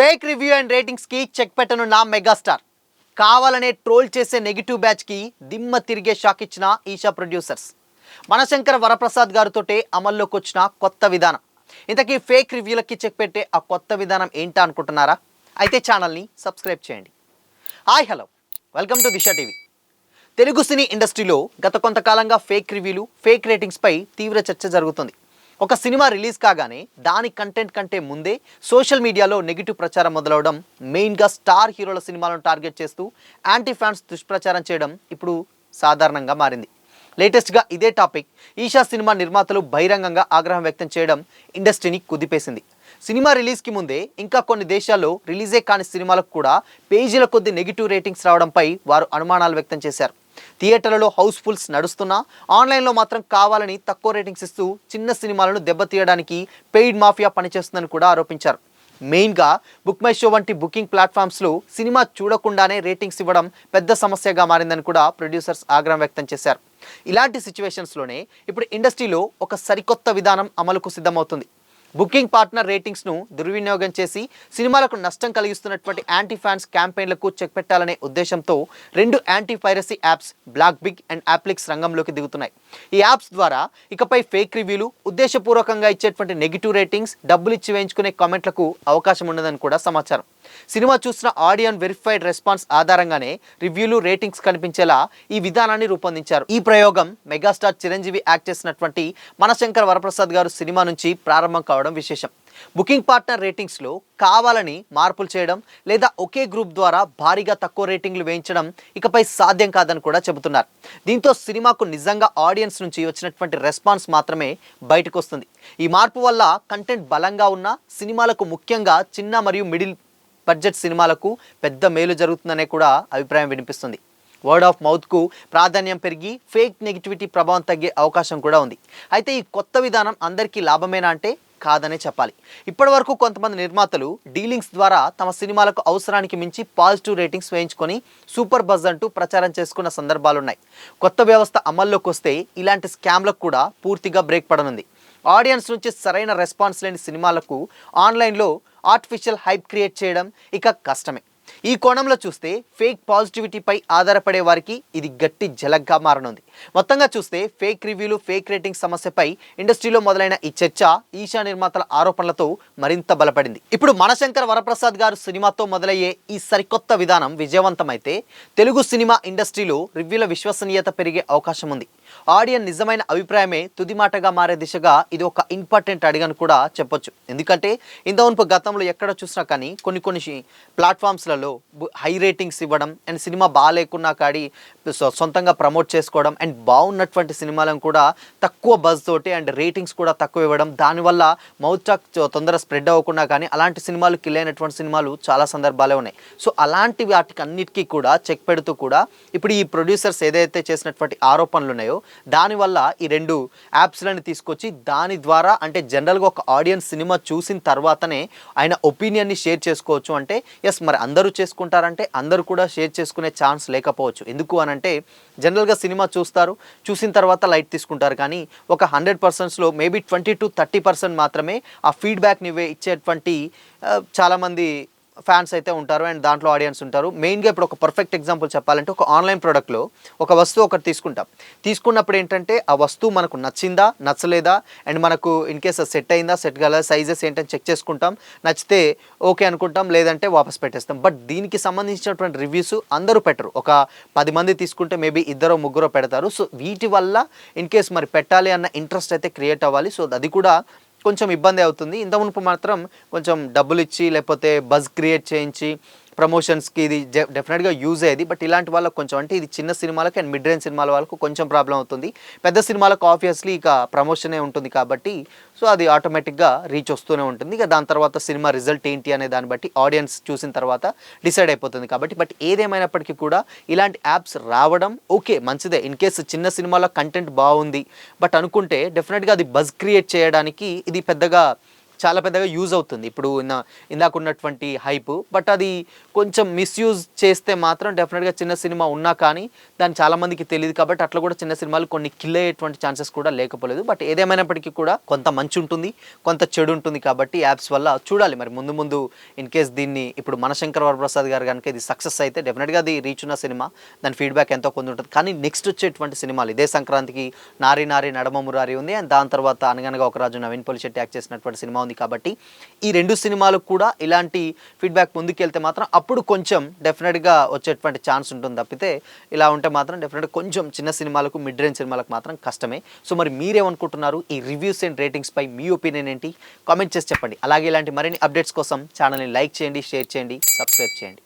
Fake review and ratings కి check పెట్టనున్న megastar కావాలనే troll చేసే నెగిటివ్ బ్యాచ్ కి దిమ్మ తిరిగే షాక్ ఇచ్చిన ఈషా ప్రొడ్యూసర్స్. మనశంకర వరప్రసాద్ గారితోటే అమల్లోకి వచ్చిన కొత్త విధానం. ఇంతకీ ఫేక్ రివ్యూలకి చెక్ పెట్టే ఆ కొత్త విధానం ఏంటా అనుకుంటున్నారా? అయితే ఛానల్ని సబ్స్క్రైబ్ చేయండి. Hi hello, welcome to Disha TV. Telugu cine ఇండస్ట్రీలో గత కొంతకాలంగా ఫేక్ రివ్యూలు, ఫేక్ రేటింగ్స్పై తీవ్ర చర్చ జరుగుతుంది. ఒక సినిమా రిలీజ్ కాగానే దాని కంటెంట్ కంటే ముందే సోషల్ మీడియాలో నెగిటివ్ ప్రచారం మొదలవడం, మెయిన్గా స్టార్ హీరోల సినిమాలను టార్గెట్ చేస్తూ యాంటీ ఫ్యాన్స్ దుష్ప్రచారం చేయడం ఇప్పుడు సాధారణంగా మారింది. లేటెస్ట్గా ఇదే టాపిక్ ఈషా సినిమా నిర్మాతలు బహిరంగంగా ఆగ్రహం వ్యక్తం చేయడం ఇండస్ట్రీని కుదిపేసింది. సినిమా రిలీజ్కి ముందే ఇంకా కొన్ని దేశాల్లో రిలీజే కాని సినిమాలకు కూడా పేజీల కొద్ది నెగిటివ్ రేటింగ్స్ రావడంపై వారు అనుమానాలు వ్యక్తం చేశారు. థియేటర్లలో హౌస్ఫుల్స్ నడుస్తున్నా ఆన్లైన్లో మాత్రం కావాలని తక్కువ రేటింగ్స్ ఇస్తూ చిన్న సినిమాలను దెబ్బతీయడానికి పెయిడ్ మాఫియా పనిచేస్తుందని కూడా ఆరోపించారు. మెయిన్గా బుక్ మై షో వంటి బుకింగ్ ప్లాట్ఫామ్స్లో సినిమా చూడకుండానే రేటింగ్స్ ఇవ్వడం పెద్ద సమస్యగా మారిందని కూడా ప్రొడ్యూసర్స్ ఆగ్రహం వ్యక్తం చేశారు. ఇలాంటి సిచ్యువేషన్స్లోనే ఇప్పుడు ఇండస్ట్రీలో ఒక సరికొత్త విధానం అమలుకు సిద్ధమవుతుంది. బుకింగ్ పార్ట్నర్ రేటింగ్స్ను దుర్వినియోగం చేసి సినిమాలకు నష్టం కలిగిస్తున్నటువంటి యాంటీ ఫ్యాన్స్ క్యాంపెయిన్లకు చెక్ పెట్టాలనే ఉద్దేశంతో 2 anti piracy apps Block Big and Applix రంగంలోకి దిగుతున్నాయి. ఈ యాప్స్ ద్వారా ఇకపై ఫేక్ రివ్యూలు, ఉద్దేశపూర్వకంగా ఇచ్చేటువంటి నెగిటివ్ రేటింగ్స్, డబ్బులు ఇచ్చి వేయించుకునే కామెంట్లకు అవకాశం ఉండదని కూడా సమాచారం. సినిమా చూసిన ఆడియన్స్ వెరిఫైడ్ రెస్పాన్స్ ఆధారంగానే రివ్యూలు, రేటింగ్స్ కనిపించేలా ఈ విధానాన్ని రూపొందించారు. ఈ ప్రయోగం మెగాస్టార్ చిరంజీవి యాక్ట్ చేసినటువంటి మనశంకర వరప్రసాద్ గారు సినిమా నుంచి ప్రారంభం కావడం విశేషం. బుకింగ్ పార్ట్నర్ రేటింగ్స్లో కావాలని మార్పులు చేయడం లేదా ఒకే గ్రూప్ ద్వారా భారీగా తక్కువ రేటింగ్లు వేయించడం ఇకపై సాధ్యం కాదని కూడా చెబుతున్నారు. దీంతో సినిమాకు నిజంగా ఆడియన్స్ నుంచి వచ్చినటువంటి రెస్పాన్స్ మాత్రమే బయటకు వస్తుంది. ఈ మార్పు వల్ల కంటెంట్ బలంగా ఉన్న సినిమాలకు, ముఖ్యంగా చిన్న మరియు మిడిల్ బడ్జెట్ సినిమాలకు పెద్ద మేలు జరుగుతుందనే కూడా అభిప్రాయం వినిపిస్తుంది. వర్డ్ ఆఫ్ మౌత్కు ప్రాధాన్యం పెరిగి ఫేక్ నెగిటివిటీ ప్రభావం తగ్గే అవకాశం కూడా ఉంది. అయితే ఈ కొత్త విధానం అందరికీ లాభమేనా అంటే కాదనే చెప్పాలి. ఇప్పటి వరకు కొంతమంది నిర్మాతలు డీలింగ్స్ ద్వారా తమ సినిమాలకు అవసరానికి మించి పాజిటివ్ రేటింగ్స్ వేయించుకొని సూపర్ బజ్ అంటూ ప్రచారం చేసుకున్న సందర్భాలున్నాయి. కొత్త వ్యవస్థ అమల్లోకి వస్తే ఇలాంటి స్కామ్లకు కూడా పూర్తిగా బ్రేక్ పడనుంది. ఆడియన్స్ నుంచి సరైన రెస్పాన్స్ లేని సినిమాలకు ఆన్లైన్లో ఆర్టిఫిషియల్ హైప్ క్రియేట్ చేయడం ఇక కష్టమే. ఈ కోణంలో చూస్తే ఫేక్ పాజిటివిటీపై ఆధారపడే వారికి ఇది గట్టి జలగ్గా మారనుంది. మొత్తంగా చూస్తే ఫేక్ రివ్యూలు, ఫేక్ రేటింగ్ సమస్యపై ఇండస్ట్రీలో మొదలైన ఈ చర్చ ఈషా నిర్మాతల ఆరోపణలతో మరింత బలపడింది. ఇప్పుడు మనశంకర వరప్రసాద్ గారు సినిమాతో మొదలయ్యే ఈ సరికొత్త విధానం విజయవంతమైతే తెలుగు సినిమా ఇండస్ట్రీలో రివ్యూల విశ్వసనీయత పెరిగే అవకాశం ఉంది. ఆడియన్స్ నిజమైన అభిప్రాయమే తుది మాటగా మారే దిశగా ఇది ఒక ఇంపార్టెంట్ అడిగని కూడా చెప్పొచ్చు. ఎందుకంటే ఇంతవరకు గతంలో ఎక్కడ చూసినా కానీ కొన్ని ప్లాట్ఫామ్స్లలో హై రేటింగ్స్ ఇవ్వడం అండ్ సినిమా బాగాలేకున్నా కాడి సొంతంగా ప్రమోట్ చేసుకోవడం అండ్ బాగున్నటువంటి సినిమాలను కూడా తక్కువ బజ్ తోటి అండ్ రేటింగ్స్ కూడా తక్కువ ఇవ్వడం, దానివల్ల మౌత్ టాక్ తొందరగా స్ప్రెడ్ అవ్వకుండా కానీ అలాంటి సినిమాలు కిల్ అయినటువంటి సినిమాలు చాలా సందర్భాలే ఉన్నాయి. సో అలాంటి వాటికి అన్నిటికీ కూడా చెక్ పెడుతూ కూడా ఇప్పుడు ఈ ప్రొడ్యూసర్స్ ఏదైతే చేసినటువంటి ఆరోపణలు ఉన్నాయో దానివల్ల ఈ 2 యాప్స్లను తీసుకొచ్చి దాని ద్వారా అంటే జనరల్గా ఒక ఆడియన్స్ సినిమా చూసిన తర్వాతనే ఆయన ఒపీనియన్ని షేర్ చేసుకోవచ్చు. అంటే ఎస్, మరి అందరూ చేసుకుంటారంటే అందరూ కూడా షేర్ చేసుకునే ఛాన్స్ లేకపోవచ్చు. ఎందుకు అనంటే జనరల్గా సినిమా చూసిన తర్వాత లైట్ తీసుకుంటారు. కానీ ఒక 100%లో మేబీ 20 to 30% మాత్రమే ఆ ఫీడ్బ్యాక్ని ఇచ్చేటువంటి చాలామంది ఫ్యాన్స్ అయితే ఉంటారు అండ్ దాంట్లో ఆడియన్స్ ఉంటారు. మెయిన్గా ఇప్పుడు ఒక పర్ఫెక్ట్ ఎగ్జాంపుల్ చెప్పాలంటే ఒక ఆన్లైన్ ప్రోడక్ట్లో ఒక వస్తువు ఒకటి తీసుకున్నప్పుడు ఏంటంటే ఆ వస్తువు మనకు నచ్చిందా, నచ్చలేదా అండ్ మనకు ఇన్ కేస్ సెట్ అయిందా, సెట్ కాలేదా, సైజెస్ ఏంటని చెక్ చేసుకుంటాం. నచ్చితే ఓకే అనుకుంటాం, లేదంటే వాపస్ పెట్టేస్తాం. బట్ దీనికి సంబంధించినటువంటి రివ్యూస్ అందరూ పెట్టరు. ఒక 10 మంది తీసుకుంటే మేబీ 2-3 పెడతారు. సో వీటి వల్ల ఇన్ కేస్ మరి పెట్టాలి అన్న ఇంట్రెస్ట్ అయితే క్రియేట్ అవ్వాలి. సో అది కూడా కొంచెం ఇబ్బంది అవుతుంది. ఇంతకుమునుపు మాత్రం కొంచెం డబ్బులు ఇచ్చి లేకపోతే బజ్ క్రియేట్ చేయించి ప్రమోషన్స్కి ఇది డెఫినెట్గా యూజ్ అయ్యేది. బట్ ఇలాంటి వాళ్ళకి కొంచెం అంటే ఇది చిన్న సినిమాలకు అండ్ మిడ్ రేంజ్ సినిమాల వాళ్ళకు కొంచెం ప్రాబ్లం అవుతుంది. పెద్ద సినిమాలకు ఆబ్వియస్లీ ఇక ప్రమోషనే ఉంటుంది కాబట్టి సో అది ఆటోమేటిక్గా రీచ్ వస్తూనే ఉంటుంది. ఇక దాని తర్వాత సినిమా రిజల్ట్ ఏంటి అనే దాన్ని బట్టి ఆడియన్స్ చూసిన తర్వాత డిసైడ్ అయిపోతుంది కాబట్టి. బట్ ఏదేమైనప్పటికీ కూడా ఇలాంటి యాప్స్ రావడం ఓకే, మంచిదే. ఇన్ కేసు చిన్న సినిమాలో కంటెంట్ బాగుంది బట్ అనుకుంటే డెఫినెట్గా అది బజ్ క్రియేట్ చేయడానికి ఇది పెద్దగా చాలా పెద్దగా యూజ్ అవుతుంది ఇప్పుడు ఇందాక ఉన్నటువంటి హైప్. బట్ అది కొంచెం మిస్యూజ్ చేస్తే మాత్రం డెఫినెట్గా చిన్న సినిమా ఉన్నా కానీ దాన్ని చాలామందికి తెలియదు కాబట్టి అట్లా కూడా చిన్న సినిమాలు కొన్ని కిల్ అయ్యేటువంటి ఛాన్సెస్ కూడా లేకపోలేదు. బట్ ఏదేమైనప్పటికీ కూడా కొంత మంచి ఉంటుంది, కొంత చెడు ఉంటుంది కాబట్టి యాప్స్ వల్ల చూడాలి మరి ముందు ముందు. ఇన్ కేస్ దీన్ని ఇప్పుడు మనశంకర్ వరప్రసాద్ గారు కనుక ఇది సక్సెస్ అయితే డెఫినెట్గా అది రీచ్ ఉన్న సినిమా, దాని ఫీడ్బ్యాక్ ఎంతో కొంత ఉంటుంది. కానీ నెక్స్ట్ వచ్చేటువంటి సినిమాలు ఇదే సంక్రాంతికి నారి నారి నడమ మురారి ఉంది, అండ్ దాని తర్వాత అనగనగా ఒక రాజు నవీన్ పొలిశెట్టి యాక్ట్ చేసినటువంటి సినిమా ఉంది. కాబట్టి ఈ 2 సినిమాలు కూడా ఇలాంటి ఫీడ్బ్యాక్ ముందుకెళ్తే మాత్రం అప్పుడు కొంచెం డెఫినెట్గా వచ్చేటువంటి ఛాన్స్ ఉంటుంది. తప్పితే ఇలా ఉంటే మాత్రం డెఫినెట్గా కొంచెం చిన్న సినిమాలకు, మిడ్ రేంజ్ సినిమాలకు మాత్రం కష్టమే. సో మరి మీరేమనుకుంటున్నారు? ఈ రివ్యూస్ అండ్ రేటింగ్స్ పై మీ ఒపీనియన్ ఏంటి? కామెంట్ చేసి చెప్పండి. అలాగే ఇలాంటి మరిన్ని అప్డేట్స్ కోసం ఛానల్ని లైక్ చేయండి, షేర్ చేయండి, సబ్స్క్రైబ్ చేయండి.